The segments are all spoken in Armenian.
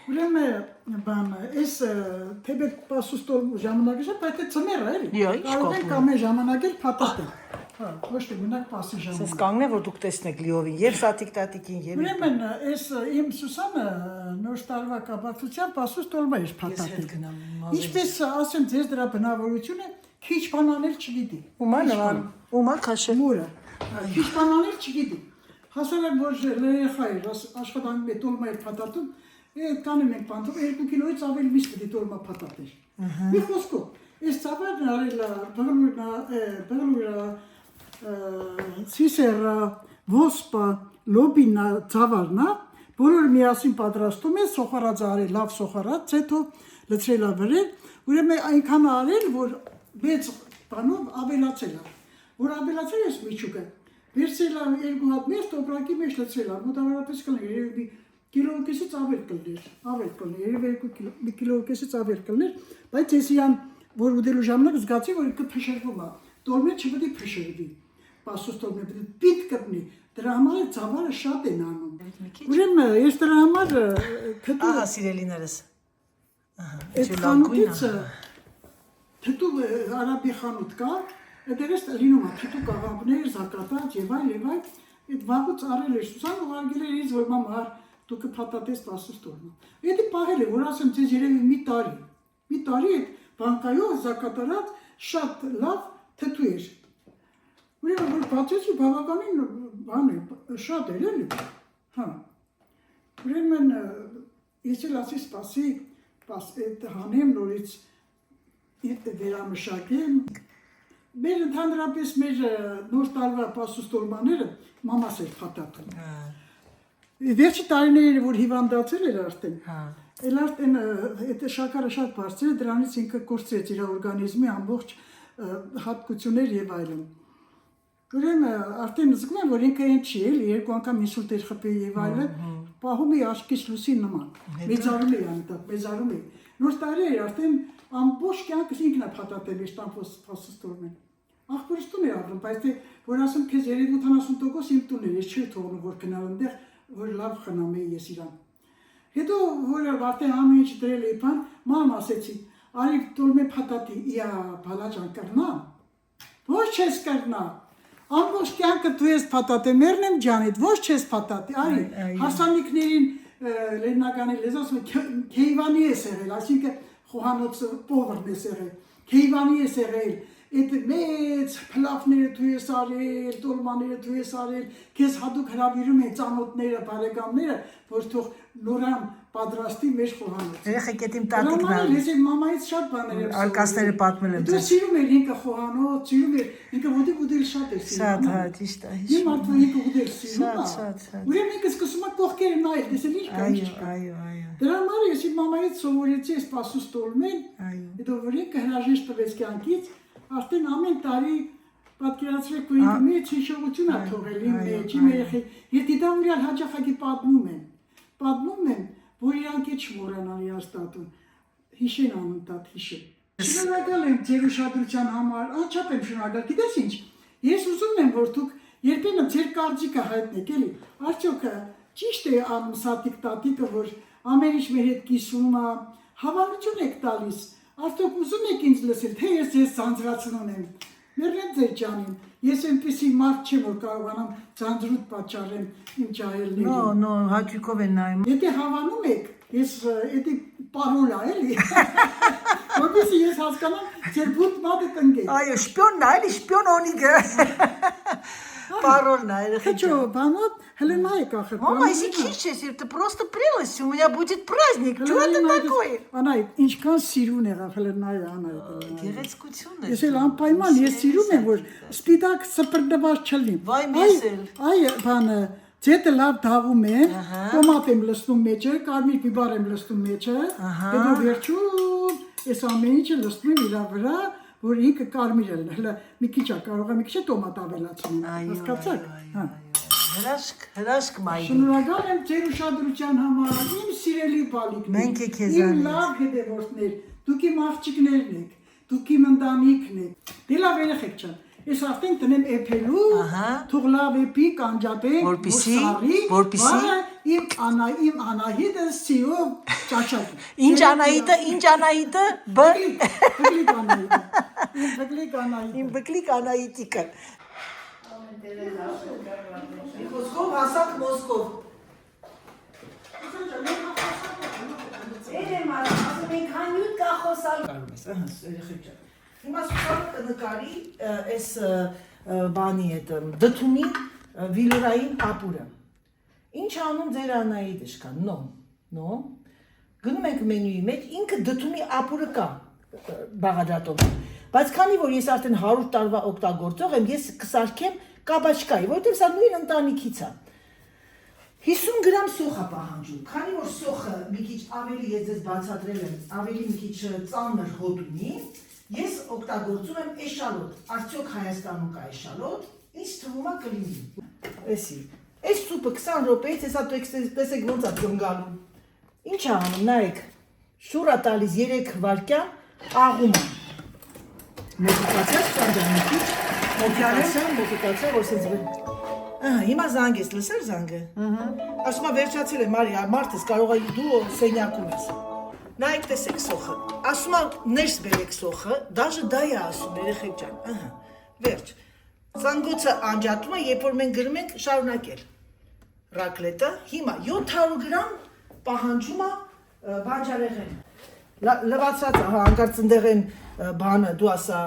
Ուրեմն բան, այս թեպետ պասուստոր ժամանակը շատ բայց է ծմեր է, էլի։ Կարող ենք ամեն ժամանակ էլ փաթաթել։ Հա, ոչ թե մենակ պասի ժամանակ։ Սենց կանգն է, որ դուք տեսնեք լիովին, եւ սատիկ-տատիկին, եւ Ուրեմն այս իմ Սուսանը նոր տարվա կապակցությամբ պասուս տոլմա էր փաթաթել։ Ինչպես ասեմ, ձեզ դրա բնավորությունը քիչ բան անել չգիտի։ Ումա նման, ումա քաշել։ Մուրը։ Քիչ բան անել չգիտի։ Հասել եմ որ երեխա էր, աշխատանքի հետ տոլմա էր փաթաթում, այդ կանում ենք բանտով 2 կիլոից ավելի միշտ պետք է տոլմա փաթաթեր։ Մի խոսքով, այս ծավալն արել բղլուրա Սիսերա, ոսպա, լոբինա ծավալնա, բոլոր միասին պատրաստում է, սոխարած արել, լավ սոխարած, հետո լցրել ավրել, ուրեմն այնքան արել, որ մեծ բանով ավելացել է, որ ավելացել ես միջուկը, վերցել է 2 հատ մեծ տոպրակի մեջ լցրել է, մոտավորապես կլներ, երևի կիլոյից ավել կլներ, երևի 2 կիլոյից ավել կլներ, բայց ես իրան, որ ուդելու ժամանակ զգացի, որ ինքը փշրվում է, տոլմը չպետք է փշրվի, պասուստորմը պիտի կպնի, դրա համար ծավալը շատ են անում։ Ուրեմն ես դրա համար թթու Ահա սիրելիներս։ այդ խանութից թթու արաբի խանութ կա, այդերս լինում է թթու կաղապներ, զակատած եւ այլ, այդ վաղուց արել էր Սուսան ուղարկել էր ինձ, որ մամա դու կփաթաթես պասուստորմը։ Դա պահել է, որ ասեմ ձեզ երևի մի տարի այդ բանկայով զակատարած շատ լավ թթու էր։ Ուրեմն որ բացեցի բավականին բան է, շատ էր էլի։ Հա։ Ուրեմն ես էլ ասի սպասի, այդ հանեմ նորից վերամշակեմ։ Մեր ընդհանրապես մեր նոր տարվա պասուստորմաները մամաս էր փաթաթում։ Վերջի տարիներին որ հիվանդացել էր արդեն։ Էլ արդեն այդ շաքարը շատ բարձր է, դրանից ինքը կորցրեց իր օրգանիզմի ամբողջ հատկություններ եւ այլն։ Ուրեմն արդեն զգում եմ, որ ինքը այն չի էլի, 2 անգամ ինսուլտ էր խփել եւ այլն, պահում է աչքից լուսի նման։ Մեծարում է անտակ, մեծարում է։ Նոր տարի էր արդեն ամբողջ կյանքս ինքն է փաթաթել իր պասուստորմեն։ Ախորս տուն է ապրում, բայց թե որ ասեմ քեզ 70% իմ տունն է, ես չի թողնում որ գնալ այնտեղ, որ լավ խնամ էի ես իրան։ Հետո որ արդեն ամեն ինչ դրել էի բան, մամ ասեցի, արի տոլմե փաթաթի, իա բալաջան կռնա։ Ոչ չես կռնա։ Ամբողջ կյանքը դու ես փաթաթել, մեռնեմ ջանիդ, ոչ չես փաթաթի, արի հասանիքներին լեննագանի լեզվասում քեյվանի ես եղել, այսինքն խոհանոցը պովրն ես եղել, քեյվանի ես եղել, այդ մեծ փլավները դու ես արել, տոլմաները դու ես արել, քեզ հատուկ հրավիրում են ծանոթները, բարեկամները, որ թող նորան պատրաստի մեր խոհանոցը։ Երեխեք այդ իմ տատիկն է։ Ես այդ մամայից շատ բաներ եմ արկածները պատմել եմ ձեզ։ Դու սիրում ես ինքը խոհանոց, սիրում ես, ինքը ոտի ուդել շատ է սիրում։ Շատ, հա, ճիշտ է։ Իմ մարդը ինքը ուդել սիրում է։ Շատ։ Ուրեմն ինքը սկսում է կողքերը նայել, տեսել ինչ կա, ինչ չկա։ Այո։ Դրա համար ես իմ մամայից սովորեցի այս պասուստորմեն, հետո որ ինքը հրաժեշտ տվեց կյանքից, արդեն ամեն տարի պատկերացրեք, որ ինքը մեծ հիշողություն է թողել իմ մեջ, իմ երեխի։ Եթե դա ուրիշ հաճախակի պատմում են, որ իրանք չմոռանան իրաց տատուն, հիշեն անընդհատ հիշեն։ Շնորհակալ եմ ձեր ուշադրության համար, անչափ եմ շնորհակալ, գիտես ինչ, ես ուզում եմ, որ դուք երբեմն ձեր կարծիքը հայտնեք, էլի, արդյոք ճիշտ է անում սատիկ-տատիկը, որ ամեն ինչ մեր հետ կիսում է, հավանություն եք տալիս, արդյոք ուզում եք ինձ լսել, թե ես ձեզ ձանձրացնում եմ, մերնեմ ձեր ջանին, ես այնպիսի մարդ չեմ, որ կարողանամ ձանձրուտ պատճառեմ իմ ջահելներին։ Նո, հաճույքով են նայում։ Եթե հավանում եք, ես էդի պարոլ է, էլի, որպեսզի ես հասկանամ ձեր բուտ մատը կնգեք։ Այո, շպյոնն է, էլի շպյոնոնիկը։ Пароль, наверное. Что, банот? Helena и каха. Мама, если кичись, это просто прелесть, у меня будет праздник. Что это такое? Она, ինչքան սիրուն եղավ Հելենայի անայը։ Գեղեցկություն է։ Ես էլ անպայման ես սիրում եմ, որ սպիտակ սպրդված չլինի։ Վայ, մեզ էլ։ Այ բանը, ձետը լավ դաղում է, տոմատ եմ լցնում մեջը, կարմիր բիբար եմ լցնում մեջը, հետո վերջում ես ամեն ինչը լցնում եմ իր վրա, որ ինքը կարմիր է, հələ մի քիչ է, կարող է մի քիչ տոմատ ավելացնել։ Հասկացաք։ Հա։ Հրաշք մայրիկ։ Շնորհակալ եմ ձեր ուշադրության համար, իմ սիրելի բալիկներ։ Մենք եք քեզանից։ Իմ լավ հետևորդներ, դուք իմ աղջիկներն եք, դուք իմ ընտանիքն եք։ Դե լավ երեխեք ջան, ես արդեն տնեմ էփելու, թող լավ էփի կանջատենք, որպիսի իմ Անահիտը սիով ճաճակ։ Ինչ Անահիտը, Բգլիկ Անահիտը։ Բգլիկ Անահիտը։ իմ բկլիկ Անահիտիկը։ Խոսքով հասակ Մոսկով։ Եմ ասում ենք հանյութ կա խոսալ։ Կարում ես, երեխեք ջան։ Հիմա սուսանը կնկարի այս բանի հետ, դդումի վիլորային ապուրը։ Ինչ անում ձեր Անահիտը շքան, նո, գնում ենք մենյուի մեջ, ինքը դդումի ապուրը կա բաղադրատոմը, բայց քանի որ ես արդեն 100 տարվա օգտագործող եմ, ես կսարքեմ կաբաչկայի, որովհետև սա նույն ընտանիքից է։ 50 գրամ սոխ է պահանջում, քանի որ սոխը մի քիչ ավելի ես ձեզ բացատրել եմ, ավելի մի քիչ ծանր հոտ ունի, ես օգտագործում եմ էշալոտ, արդյոք Հայաստանում կա էշալոտ, ինձ թվում է կլինի։ Էսի, այս սուպը 20 րոպեից, հեսա տեսեք ոնց է գնգալու։ Ինչ է անում, նայեք, շուռ է տալիս 3 վայրկյան, աղում է։ Մոտիկացած ծանջան մի քիչ, մոտիկացա, որ սենց հիմա զանգ ես, լսեր զանգը։ Ասում է վերջացել է, Մարիա, մարդս կարող է դու սենյակում ես։ Նայեք տեսեք սոխը, ասում է ներս բերեք սոխը, դաժը դա է ասում, երեխեք ջան, վերջ։ Զանգոցը անջատում է, երբ որ մենք գրում ենք շարունակել ռակլետը, հիմա 700 գրամ պահանջում է բանջարեղեն։ Լվացած, հանկարծ ընդեղ են բանը, դու ասա,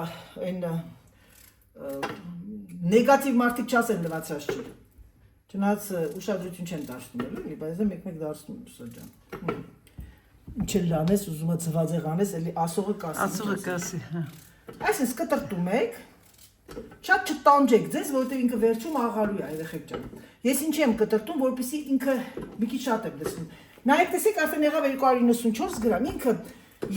նեգատիվ մարդիկ չասեն լվացած չի։ Չնայած ուշադրություն չեն դարձնում, էլի, բայց մեկ-մեկ դարձնում եմ սա ջան։ Ինչ էլ անես, ուզում ես ձվածեղ անես, էլի ասողը կասի։ Ասողը կասի, հա։ Այսինքն կտրտում եք, շատ չտանջեք ձեզ, որովհետև ինքը վերջում աղալու է, երեխեք ջան։ Ես ինչ եմ կտրտում, որպեսզի ինքը մի քիչ շատ եմ լսում։ Նայեք, տեսեք, արդեն եղավ 294 գրամ, ինքը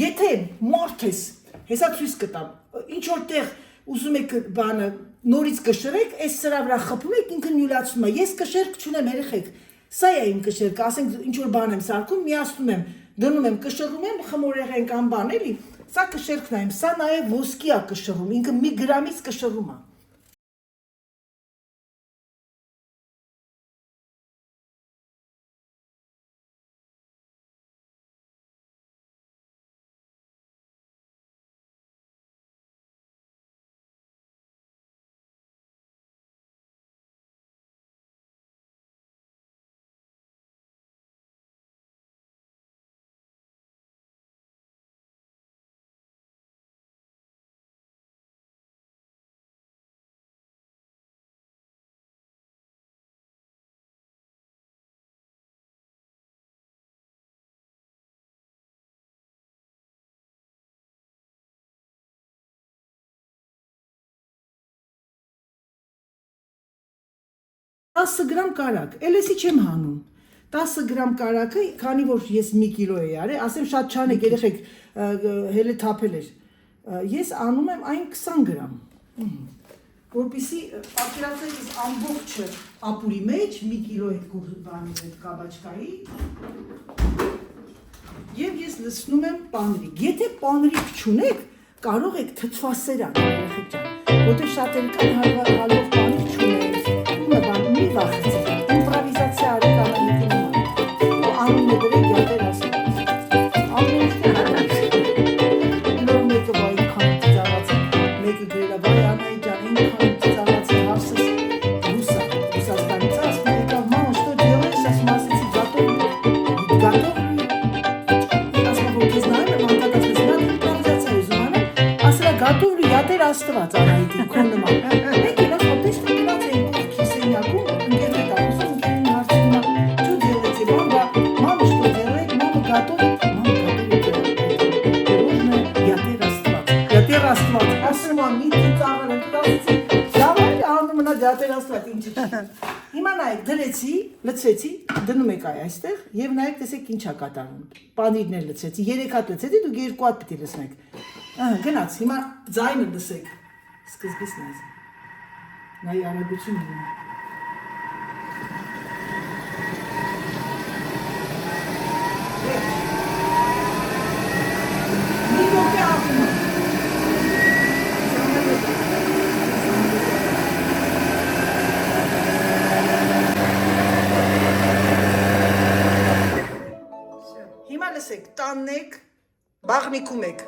եթե մարդ ես, հեսա ցույց կտամ, ինչ որտեղ ուզում եք բանը նորից կշռեք, այս սրա վրա խփում եք, ինքը նյութացնում է։ Ես կշերք չունեմ, երեխեք։ Սա է իմ կշերքը, ասենք ինչ որ բան եմ սարքում, միացնում եմ, դնում եմ, կշռում եմ, խմորեղեն կամ բան էլի։ Սա կշերքն է իմ, սա նաև ոսկի է կշռում, ինքը մի գրամից կշռում է։ Տասը գրամ կարակ, էլեսի չեմ հանում, 10 գրամ կարակը, քանի որ ես մի կիլո էի արել, ասեմ շատ չանեք երեխեք հելը թափել էր, ես անում եմ այն 20 գրամ, որպեսզի պատկերացրեք ես ամբողջը ապուրի մեջ, մի կիլո այդ կաբաչկայի, և ես լցնում եմ պանրիկ, եթե պանրիկ չունեք, կարող եք թթվասերան, երեխեք ջան, որտեղ շատերը կան հալվող պանրիկ չունեք, մի վախեցեք, իմպրովիզացիա արեք Անահիտի նման, ու անունը դրեք յատեր ասված, անունը նոր մեկը վայ ինքան ծիծաղացեք, մեկը գրելա վայ Անահիտ ջան, ինքան ծիծաղացեք, հարսս Ռուսաստանից, ասում եկավ, մամա, что делаешь, ասում ասեցի, գատով լի, ասում որ կեզ նայում եմ, անկատացնես, նա իմպրովիզացիա ուզում անեմ, ասելա գատով լի, յատեր աստված Անահիտի, քոն նման, մեկ իրաց հոտես տգնաց էին Հիմա նայեք, դրեցի, լցեցի, դնում եք այստեղ և նայեք տեսեք ինչ է կատարում, պանիրներ լցեցի, 3 հատ լցեցի, դուք 2 հատ պիտի լցնեք, գնաց, հիմա ձայնը լսեք, սկզբից նայց, նայի արագություն դնում մի ոգե աղում է տանն եք, բաղնիքում եք,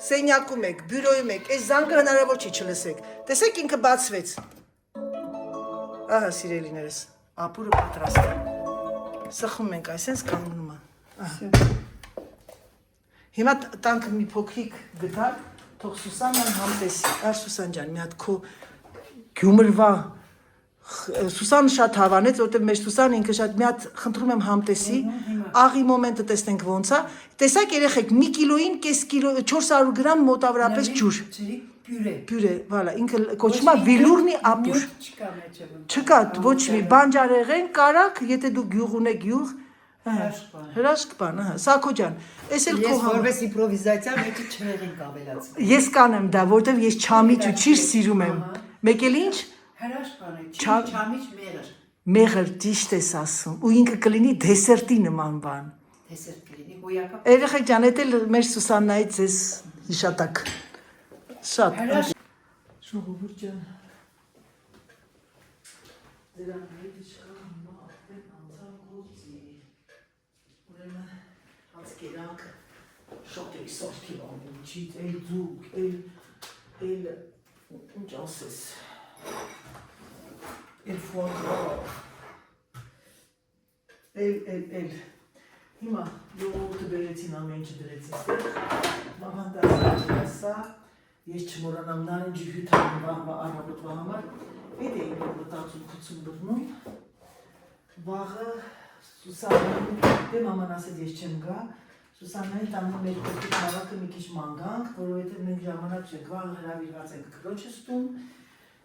սենյակում եք, բյուրոյում եք, այս զանգը հնարավոր չի չլսեք։ Տեսեք ինքը բացվեց։ Ահա սիրելիներս, ապուրը պատրաստ է։ Սխում ենք, այսպես կանգնում է։ Հիմա տանք մի փոքրիկ գտար, թող Սուսանան համտեսի։ Ար Սուսան ջան, մի հատ քո գյումրվա Սուսանը շատ հավանեց, որտեղ մեր Սուսան ինքը շատ մի հատ խնդրում եմ համտեսի, աղի մոմենտը տեսնենք ոնց է։ Տեսակ երեխեք, 1 կիլոին կես կիլո 400 գրամ մոտավորապես ջուր։ Պյուրե, վալա, ինքը կոչվում է վիլուրնի ապուր։ Չկա, ոչ մի բանջարեղեն, կարակ, եթե դու գյուղ ունեք գյուղ, հրաշք բան, Սա քո ջան, էս էլ քո Ես որպես իմպրովիզացիա մեջը չրեղենք ավելացնում։ Ես կանեմ դա, որտեվ ես չամիչ ու ճիշտ սիրում եմ։ Մեկ էլ ինչ Հրաշք բան է, չամիչ մեղր։ Մեղր ճիշտ ես ասում, ու ինքը կլինի դեսերտի նման բան։ Դեսերտ կլինի, հոյակապ։ Երեխեք ջան, էդ էլ մեր Սուսաննայից ես հիշատակ։ Շատ։ Ժողովուրդ ջան։ Դրան հետ իշխան մաղթեն անցան գործի։ Ուրեմն անցկերանք շոտ էի սորքի բանում, չիտ, էլ ձուկ, էլ ինչ ասես։ El foie El Հիմա յոգուրտը բերեցին ամենը դրեցին ստեղ մաման դասա ես չմոռանամ նարնջի հյութան վաղվա առավոտվա համար այդ էի մտածում քցում բռնում վաղը Սուսանային դե մաման ասեց ես չեմ գա Սուսանային տանում մեր կողքի քաղաքը մի քիչ ման գանք որովհետև մենք ժամանակ չենք վաղը հրավիրված ենք քրոջս տուն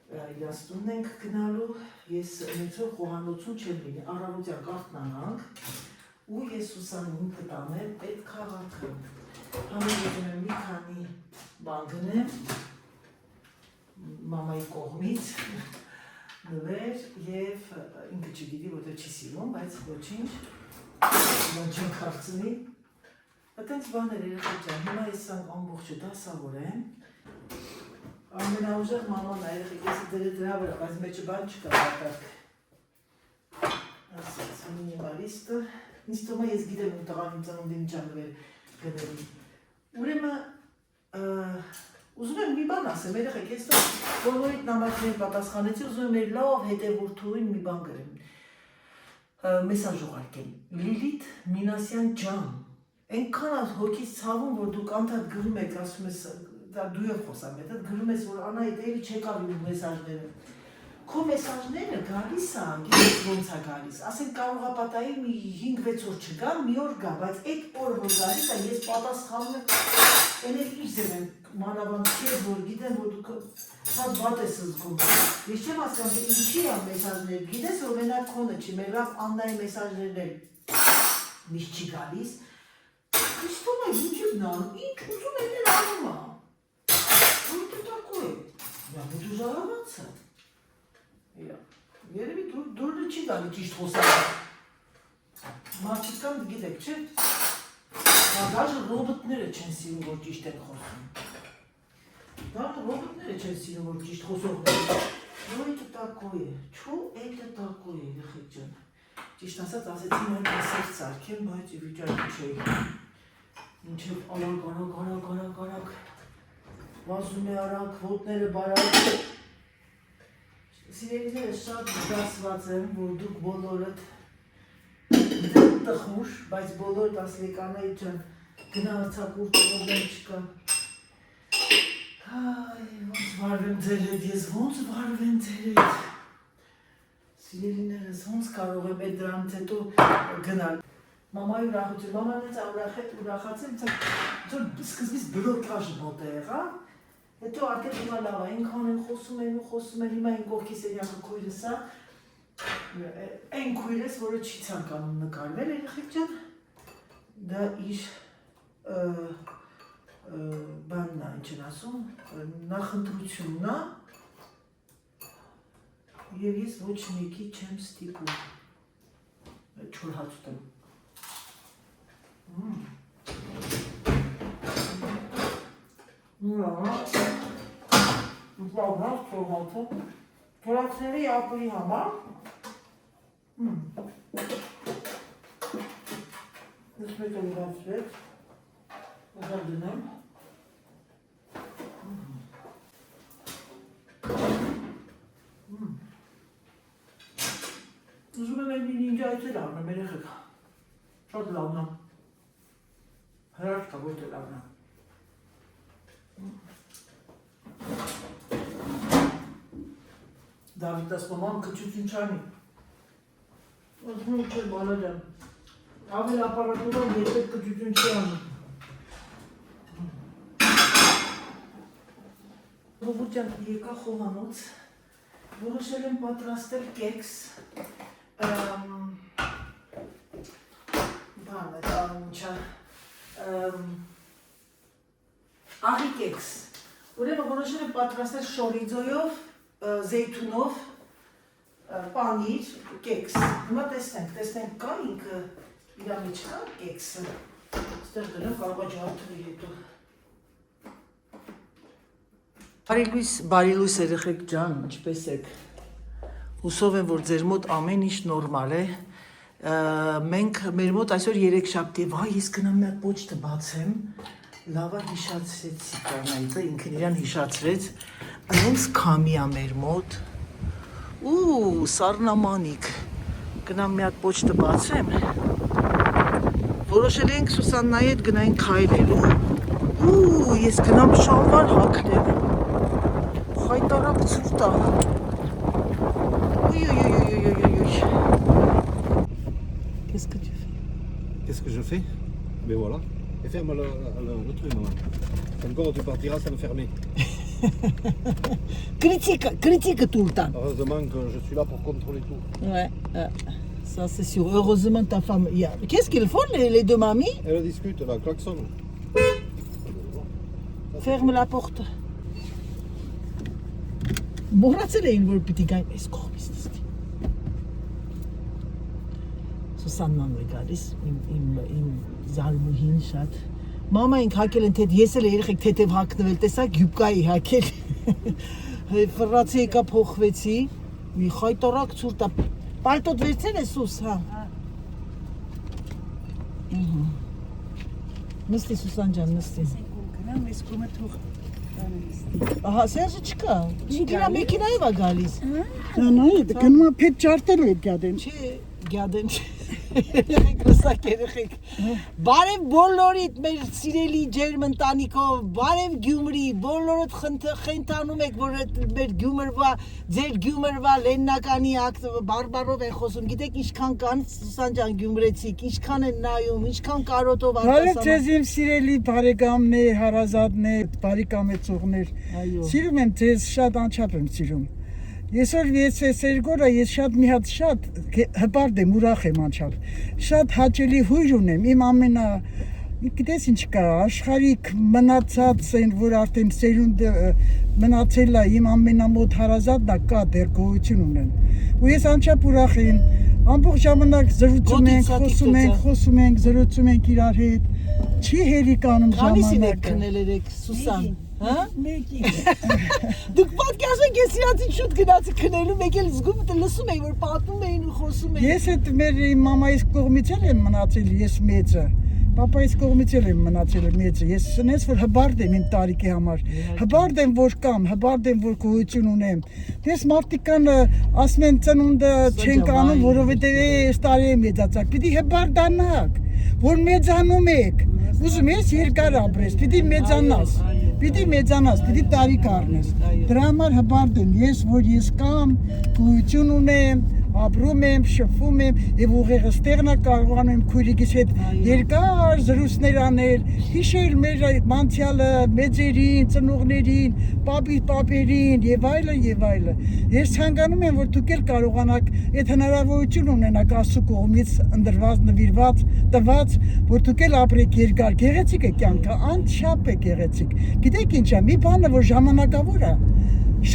Իրաց տունն ենք գնալու, ես մեծով խոհանոցում չեմ լինի, առավոտյան կարտնանանք ու ես Սուսանին կտանեմ այդ քաղաքը։ Համենայնիվ մի քանի բան գնեմ մամայի կողմից նվեր և ինքը չգիտի, որտեղ չի սիրում, բայց ոչինչ, ոնց չենք հարցնի։ Այդպես բաներ երեխեք ջան, հիմա ես ամբողջը դասավորեմ Ամենաուժեղ մաման է, երեխեք, ես դրա վրա, բայց մեջը բան չկա պատակ։ Ասած, մինիմալիստը, ինձ թվում է ես գիտեմ ու տղան իմ ծնունդին ճանվեր գնելի։ Ուրեմն, ուզում եմ մի բան ասեմ, երեխեք, ես բոլորիդ նամակներին պատասխանեցի, ուզում եմ մեր լավ հետևորդուին մի բան գրեմ։ Մեսաժ ուղարկեմ, Լիլիթ Մինասյան ջան, այնքան հոգիս ցավում, որ դուք անդադ գրում եք, ասում ես դու եմ խոսամ, այդ գրում ես, որ Անահիտ էլի չեկավ իմ մեսաժները։ Քո մեսաժները գալիս է, գիտես ոնց է գալիս, ասենք կարող է պատահի մի 5-6 օր չգա, մի օր գա, բայց այդ օր որ գալիս է, ես պատասխանում եմ, այն էլ իր ձև եմ մանավանդ քեզ, որ գիտեմ, որ դու շատ վատ ես զգում։ Ես չեմ հասկանում, թե ինչի է մեսաժներ, գիտես, որ մենակ քոնը չի, մեր լավ Աննայի մեսաժներն էլ միշտ չի գալիս։ Քրիստոնյա YouTube-ն անում, ինչ ուզում են էլ անում է։ Что такое? Я буду жаловаться. Երևի դուրը չի գալի ճիշտ խոսալը։ Մարդիկ կան գիտեք, չէ՞։ Դաժե ռոբոտները չեն սիրում, որ ճիշտ են խոսում։ Դաժե ռոբոտները չեն սիրում, որ ճիշտ խոսողները։ Что это такое? Что это такое, երեխեք ջան։ Ճիշտ ասած, ասեցին են ասել սարքեմ, բայց վիճակի չէի։ Ինչև արագ Վազում է արագ, ոտները բարակ Սիրելիները շատ դասված եմ, որ դուք բոլորդ տխուր, բայց բոլորդ ասլեք Անահիտ ջան, գնա արձակուր պրոբլեմ չկա Ոնց վարվեմ ձեր հետ, ես ոնց վարվեմ ձեր հետ Սիրելիներս, ոնց կարող եմ այդ դրանից հետո գնալ Մամայի ուրախություն, մաման ինձ ուրախացել, սկզբից բլոկաժ մոտ է եղավ Հետո արդեն հիմա լավ է, այնքան են խոսում են, հիմա այն կողքի սենյակը քույրս է, այն քույրս, որը չի ցանկանում նկարվել, երեխեք ջան, դա իր բանն է, ինչ են ասում, նախընտրությունն է, և ես ոչ մեկի չեմ ստիպում, չոր հաց ուտեմ։ Ուզավնաց թողացը, թորացների ապրի համար, ես մեկ էլ բացվեց, Ուղղել դնեմ։ Ուզում եմ այն ինջա այցել առնեմ, երեխեք։ Շատ լավն է։ Հրաշք է, ոչ թե լավն է։ Դավիթ ասպոման կչություն չանի։ Ասում եմ չէ բալաջան։ Ավել ապարատուրան երբեք կչություն չի անում։ Բոբուջան եկա խոհանոց, որոշել եմ պատրաստել կեքս, բան է, տանունչա, աղի կեքս, ուրեմն որոշել եմ պատրաստել շորիձոյով, զեյթունով, պանիր, կեքս, հիմա տեսնենք կա ինքը իրա մեջ կա կեքսը, ստեղ դրեմ կարող է ջարդրի հետո։ Բարի լույս երեխեք ջան, ինչպես եք։ Հուսով եմ, որ ձեր մոտ ամեն ինչ նորմալ է։ Մենք մեր մոտ այսօր երեքշաբթի է, վայ, ես գնամ մի հատ պոչտը բացեմ։ Լավա հիշացրեցի կանայցը, ինքն իրան հիշացրեց։ Այնց քամի է մեր մոտ։ Ու սառնամանիկ։ Գնամ մի հատ պոչտը բացեմ։ Որոշել ենք Սուսաննայի հետ գնային քայլելու։ Ու ես գնամ շալվար հագնեմ։ Խայտարակ ցուրտ է։ Qu'est-ce que tu fais? Qu'est-ce que je fais? Mais voilà. Et ferme le truc, maman. Comme quand tu partiras sans le fermer. Critique tout le temps. Heureusement que je suis là pour contrôler tout. Ouais, ça c'est sûr. Heureusement ta femme. Qu'est-ce qu'ils font les deux mamies? Elle discute là, klaxon. Ferme la porte. Մոռացել էին, որ պիտի գային այս կողմից նստի։ Սուսաննան է գալիս, իմ զարմուհին շատ։ Մամային հակել են թեթ, ես էլ երեխեք թեթև հակնվել, տեսակ յուբկայի հակել։ Ֆռացի եկա փոխվեցի, մի խայտարակ ցուրտ է։ Պալտոտ վերցել ես Սուս, հա։ Նստի Սուսան ջան, նստի։ Գնամ ես կոմը թող Ահա, Սերժը չկա։ Ինքնա մեքենայով է գալիս։ Նայ, գնում է փետ ճարտել է գադեն։ Չէ, գադեն չէ։ Երեխեք լսակ երեխեք։ Բարև բոլորիդ մեր սիրելի ջերմ ընտանիքով, բարև Գյումրի, բոլորդ խնդանում եք, որ մեր Գյումրվա, ձեր Գյումրվա Լեննականի բարբարով են խոսում։ Գիտեք ինչքան կան Սուսան ջան գյումրեցիք, ինչքան են նայում, ինչքան կարոտով Բարև ձեզ իմ սիրելի բարեկամներ, հարազատներ, բարեկամեցողներ։ Սիրում եմ ձեզ, շատ անչափ եմ սիրում։ Այսօր Սերգորը ես շատ մի հատ շատ հպարտ եմ, ուրախ եմ անչափ։ Շատ հաճելի հույր ունեմ, իմ ամենա գիտես ինչ կա, աշխարհիկ մնացած են, որ արդեն սերունդը մնացել է, իմ ամենամոտ հարազատն է, կա դեռ գոյություն ունեն։ Ու ես անչափ ուրախ եմ, ամբողջ ժամանակ զրուցում ենք, խոսում ենք, զրուցում ենք իրար հետ։ Չի հերիկանում Քանիսին եք ժամանակը։ քնել երեք Սուսան, հա? Մեկի։ Դուք պատկերացեք ես իրանցից շուտ գնացի քնելու, մեկ էլ զգում լսում էի, որ պատմում էին ու խոսում էին։ Ես այդ մեր մամայիս կողմից եմ մնացել, ես մեծը։ Պապայիս կողմից եմ մնացել մեծը։ Ես սնես որ հբարդ եմ իմ տարիքի համար։ Հբարդ եմ որ կամ, հբարդ եմ որ գոյություն ունեմ։ Դες մարդիկ կան ասում են ծնունդը չեն կանում, որովհետև այս տարի է մեծացակ։ Պիտի հբարդանաք, որ մեծանում եք։ Ուզում ես երկար ապրես, պիտի մեծանաս։ Պիտի տարիք առնես։ Դրա համար հբարդ եմ ես, որ ես կամ, գոյություն ունեմ, ապրում եմ, շփվում եմ եւ ուղեղը ստեղնա կարողանում եմ քույրիկիս հետ երկար զրույցներ անել, հիշել մեր անցյալը, մեծերին, ծնողներին, պապերին եւ այլն։ Ես ցանկանում եմ, որ դուք էլ կարողանաք այդ հնարավորություն ունենաք Աստծո կողմից ընդրված, նվիրված, տված, որ դուք էլ ապրեք երկար, գեղեցիկ է կյանքը, անչափ է գեղեցիկ։ Գիտեք ինչ է, մի բանը որ ժամանակավոր է,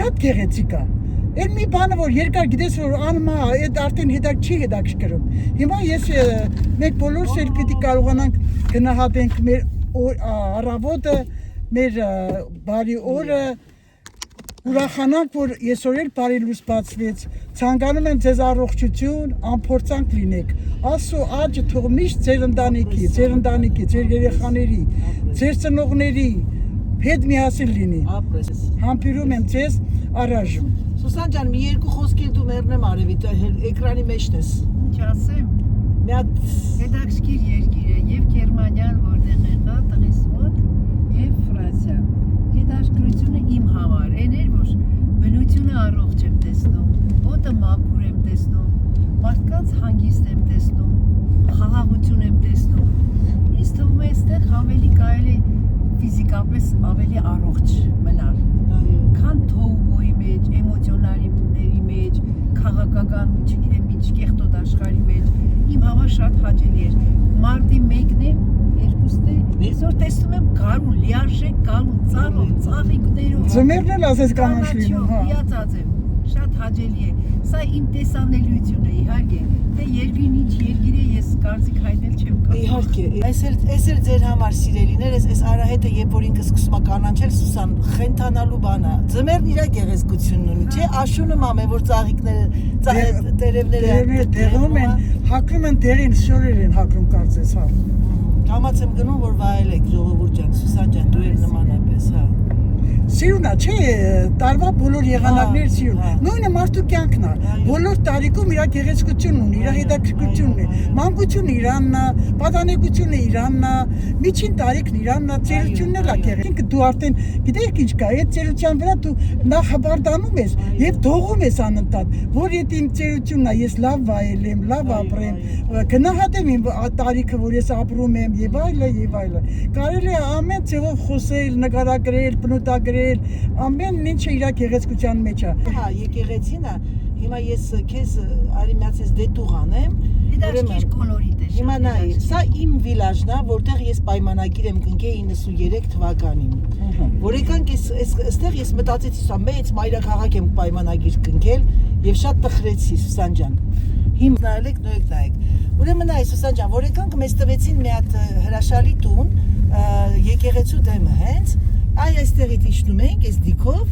շատ գեղեցիկ է։ Էլ մի բանը որ երկար գիտես որ անմա այդ արդեն չի հետաքրքրում։ Հիմա ես մենք բոլորս էլ պիտի կարողանանք գնահատենք մեր առավոտը, մեր բարի օրը, Ուրախանանք, որ այսօր էլ բարի լույս բացվեց։ Ցանկանում եմ ձեզ առողջություն, անփորձանք լինեք։ Աստծո աճը թող միշտ ձեր ընտանիքի, ձեր երեխաների, ձեր ծնողների հետ միասին լինի։ Ապրես։ Համբերում եմ ձեզ առայժմ։ Սուսան ջան, մի երկու խոսքեր դու մեռնեմ արևի, էկրանի մեջն ես։ Ինչ ասեմ, Մի հատ հետաքրքիր երկիր է եւ Գերմանիան, որտեղ եղա տղիս մոտ, եւ Ֆրանսիան։ Հետաքրքրությունը իմ համար այն էր, որ բնությունը առողջ եմ տեսնում, օդը մաքուր եմ տեսնում, մարդկանց հանգիստ եմ տեսնում, խաղաղություն եմ տեսնում։ Ինձ թվում է այստեղ ավելի կարելի ֆիզիկապես ավելի առողջ մնալ, քան թոուբոյի մեջ, էմոցիոնալների մեջ, քաղաքական, չգիտեմ ինչ կեղտոտ աշխարհի մեջ, իմ համար շատ հաճելի էր։ Մարտի 1-ն է, 2-ն է, այսօր տեսնում եմ գարուն, լիարժեք գարուն, ծառով, ծաղիկներով։ Ձմեռն էլ ասես կանաչ լինում, հա։ Հիացած եմ, շատ հաճելի է։ Սա իմ տեսանելիությունն է, իհարկե, թե երկրին ինչ երկիր է, ես կարծիք հայտնել չեմ կարող։ Իհարկե, այս էլ ձեր համար սիրելիներ, այս արահետը երբ որ ինքը սկսում է կանանչել, Սուսան, խենթանալու բան է։ Ձմեռն իր գեղեցկությունն ունի, չէ, աշունը մամ է, որ ծաղիկները, տերևները տեղում են, հակրում են տեղին, շորեր են հակրում կարծես, հա։ Կամաց եմ գնում, որ վայելեք, ժողովուրդ ջան, Սուսան ջան, դու էլ նմանապես, հա։ Սիրունա, չէ, տարվա բոլոր եղանակներ սիրուն։ Նույնը մարդու կյանքն է։ Բոլոր տարիքում իր գեղեցկությունն ունի, իր հետաքրքրությունն է։ Մանկությունը իրանն է, պատանեկությունը իրանն է, միջին տարիքն իրանն է, ծերությունն էլ է գեղեցիկ։ Դու արդեն գիտեք ինչ կա, այդ ծերության վրա դու նախ հբարդանում ես եւ թողում ես անընդհատ, որ եթե իմ ծերությունն է, ես լավ վայելեմ, լավ ապրեմ, գնահատեմ իմ տարիքը, որ ես ապրում եմ եւ այլը։ Կարելի է ամեն ձևով խոսել, նկարագրել, բնութագրել, ամեն ինչը իր գեղեցկության մեջ է։ Հա, եկեղեցին է, հիմա ես քեզ արիմացես դետուղ անեմ, Հետաքրքիր կոլորիտ է։ հիմա նայ, սա իմ վիլաժն է, որտեղ ես պայմանագիր եմ կնքել 93 թվականին։ Որ եկանք այստեղ ես մտածեցի, սա մեծ մայրաքաղաք եմ պայմանագիր կնքել եւ շատ տխրեցի, Սուսան ջան։ Հիմա նայեք, նայեք։ Ուրեմն նայ, Սուսան ջան, որ եկանք մեզ տվեցին մի հատ հրաշալի տուն, եկեղեցու դեմը հենց, այստեղից իջնում ենք, այս դիքով,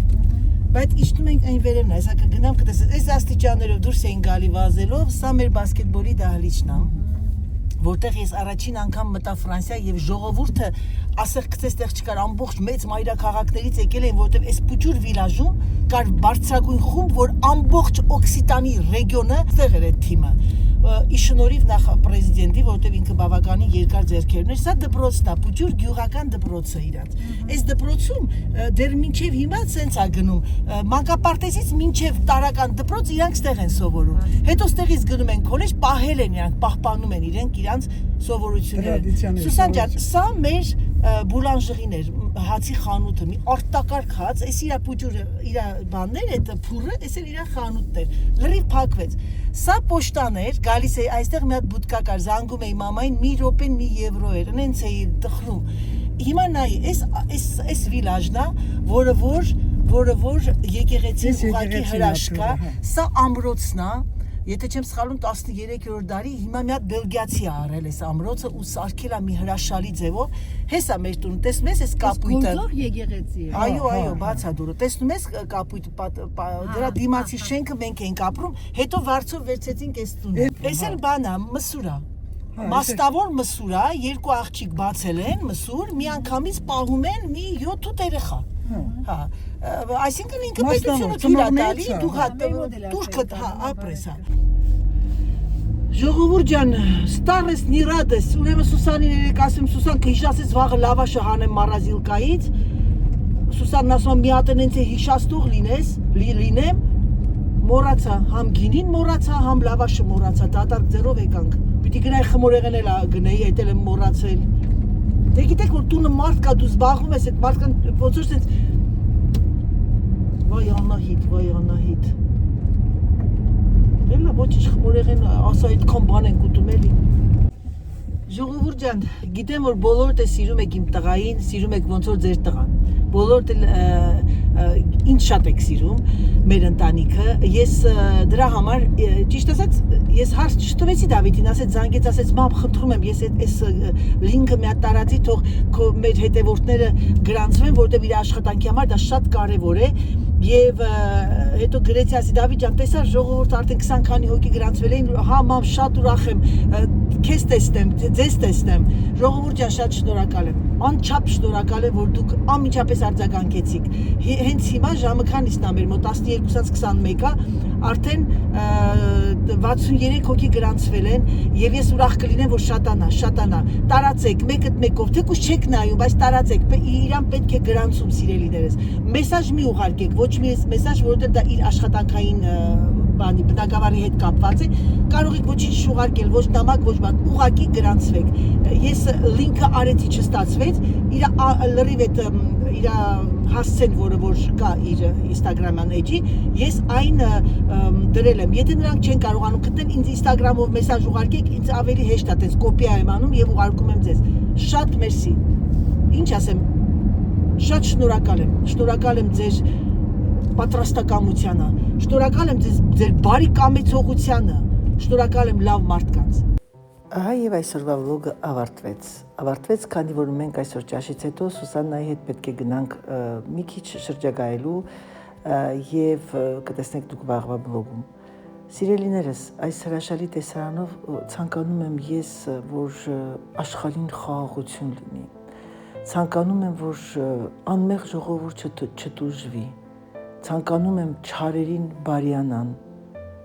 բայց իջնում ենք այն վերևն, այսա կգնամ կտեսես, այս աստիճաններով դուրս էին գալի վազելով, սա մեր բասկետբոլի դահլիճն է, որտեղ ես առաջին անգամ մտա Ֆրանսիա եւ ժողովուրդը ասեղ գցես տեղ չկար, ամբողջ մեծ մայրաքաղաքներից եկել էին, որտեղ այս փուջուր վիլաժում կար բարձրագույն խումբ, որ ամբողջ Օքսիտանի ռեգիոնը ստեղ էր այդ թիմը։ Իշնորիվ նախ պրեզիդենտի, որտեղ ինքը բավականին երկար ձեռքեր ուներ, սա դպրոցն է, փուջուր գյուղական դպրոցը իրաց։ Այս դպրոցում դեռ մինչև հիմա սենց է գնում, մանկապարտեզից մինչև տարական դպրոց իրանք ստեղ են սովորում։ Հետո ստեղից գնում են քոլեջ, պահել են իրանք, պահպանում են իրենք իրանց սովորությունները։ Սուսան ջան, սա մեր բուլանժերին էր, հացի խանութը, մի արտակարգ հաց, այս իր փուջուրը, իր բաններ, այդ փուրը, այս էլ իր խանութն էր, լրիվ փակվեց։ Սա պոշտան էր, գալիս էի այստեղ մի հատ բուտկա կար, զանգում էի մամային, մի րոպեն մի եվրո էր, նենց էի տխրում։ Հիմա նայ, այս վիլաժն է, որը որ եկեղեցին ուղղակի հրաշք է, սա ամրոցն է, եթե չեմ սխալվում 13-րդ դարի, հիմա մի հատ բելգիացի է արել այս ամրոցը ու սարքել է մի հրաշալի ձևով, հեսա մեր տունը, տեսնում ես այս կապույտը։ Գործող եկեղեցի է։ Այո, բացա դուրը, տեսնում ես կապույտը, դրա դիմացի շենքը մենք ենք ապրում, հետո վարձով վերցեցինք այս տունը։ Այս էլ բան է, մսուր է։ Մաստավոր մսուր է, երկու աղջիկ բացել են մսուր, մի անգամից պահում են մի 7-8 երեխա։ Հա, այսինքն ինքը պետությունը թույլ է տալի, դուրքդ, հա, ապրես, հա։ Ժողովուրդ ջան, ստարես նիրադես, ուրեմն Սուսանին երեք ասեմ, Սուսան կհիշացես վաղը լավաշը հանեմ մարազիլկայից, Սուսանն ասում մի հատ նենց է հիշաստող լինեմ, մոռացա, համ գինին մոռացա, համ լավաշը մոռացա, դատարկ ձեռով եկանք, պիտի գնայի խմորեղեն էլ գնեի, այդ էլ եմ մոռացել։ Դե գիտեք, որ տունը մարդ կա, դու զբաղվում ես, այդ մարդկան ոնց որ սենց վայ Անահիտ։ Էլա ոչինչ խմորեղեն, ասա այդքան բան ենք ուտում էլի։ Ժողովուրդ ջան, գիտեմ, որ բոլորդ է սիրում եք իմ տղային, սիրում եք ոնց որ ձեր տղան։ Բոլորդ էլ ինչ շատ եք սիրում մեր ընտանիքը։ Ես դրա համար ճիշտ ասած ես հարց չտվեցի Դավիթին, ասեց զանգեց, ասեց մամ խնդրում եմ, ես այս լինքը մի հատ տարածի թող մեր հետևորդները գրանցվեն, որտեղ իր աշխատանքի համար դա շատ կարևոր է։ Եվ հետո գրեցի ասի Դավիթ ջան, տեսա ժողովուրդ արդեն 20 քանի հոգի գրանցվել էին, հա մամ շատ ուրախ եմ, քեզ տեսնեմ, ձեզ տեսնեմ։ Ժողովուրդ ջան, շատ շնորհակալ եմ։ Անչափ շնորհակալ եմ, որ դուք անմիջապես արձագանքեցիք։ Հենց հիմա ժամը քանիսն է մեր մոտ 12:21-ա, արդեն 63 հոգի գրանցվել են եւ ես ուրախ կլինեմ, որ շատանա։ Տարածեք, մեկով, թեկուզ չեք նայում, բայց տարածեք, իրան պետք է գրանցում, սիրելիներս։ Մեսաժ մի ուղարկեք, ոչ մի մեսաժ, որովհետեւ դա իր աշխատանքային բանի բնակավարի հետ կապված է, կարող եք ոչինչ չուղարկել, ոչ նամակ, ոչ բան, ուղակի գրանցվեք։ Ես լինքը արեցի չստացվեց, իր լրիվ այդ իր հասցեն, որ կա իր Instagram-յան էջի, ես այն դրել եմ։ Եթե նրանք չեն կարողանում գտնել, ինձ Instagram-ով մեսաժ ուղարկեք, ինձ ավելի հեշտ է, տես կոպիա եմ անում եւ ուղարկում եմ ձեզ։ Շատ մերսի։ Ինչ ասեմ, շատ շնորհակալ եմ ձեր պատրաստակամությանը, շնորհակալ եմ ձեր բարի կամեցողությանը, շնորհակալ եմ լավ մարդկանց։ Ահա եւ այսօրվա վլոգը ավարտվեց, քանի որ մենք այսօր ճաշից հետո Սուսաննայի հետ պետք է գնանք մի քիչ շրջագայելու եւ կտեսնեք դուք վաղվա վլոգում։ Սիրելիներս, այս հրաշալի տեսարանով ցանկանում եմ ես, որ աշխարհին խաղաղություն լինի։ Ցանկանում եմ, որ անմեղ ժողովուրդը չտուժվի։ Ցանկանում եմ չարերին բարիանան։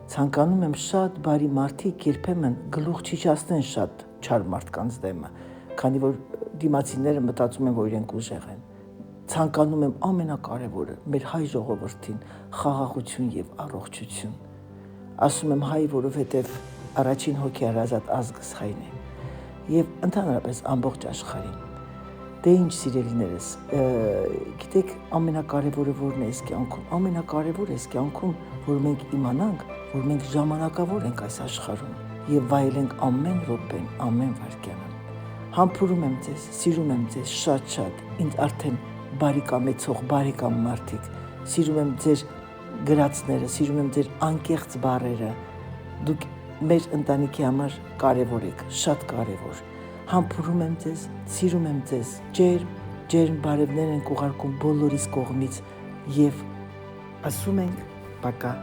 Ցանկանում եմ շատ բարի մարդիկ երբեմն գլուխ չիջացնեն շատ չար մարդկանց դեմը, քանի որ դիմացիները մտածում են, որ իրենք ուժեղ են։ Ցանկանում եմ ամենակարևորը մեր հայ ժողովրդին խաղաղություն եւ առողջություն։ Ասում եմ հայ, որովհետեւ առաջին հոգեարազատ ազգս հայն է եւ ընդհանրապես ամբողջ աշխարհին։ Դե ինչ սիրելիներս, գիտեք ամենակարևորը որն է այս կյանքում, ամենակարևորը այս կյանքում, որ մենք իմանանք, որ մենք ժամանակավոր ենք այս աշխարհում եւ վայելենք ամեն րոպեն, ամեն վայրկյանը։ Համբուրում եմ ձեզ, սիրում եմ ձեզ շատ, ինձ արդեն բարեկամեցող, բարեկամ մարդիկ, սիրում եմ ձեր գրածները, սիրում եմ ձեր անկեղծ բառերը։ Դուք մեր ընտանիքի համար կարևոր եք, շատ կարևոր։ Համբուրում եմ ձեզ, սիրում եմ ձեզ, ջերմ բարևներ ենք ուղարկում բոլորիս կողմից եւ ասում ենք պակա։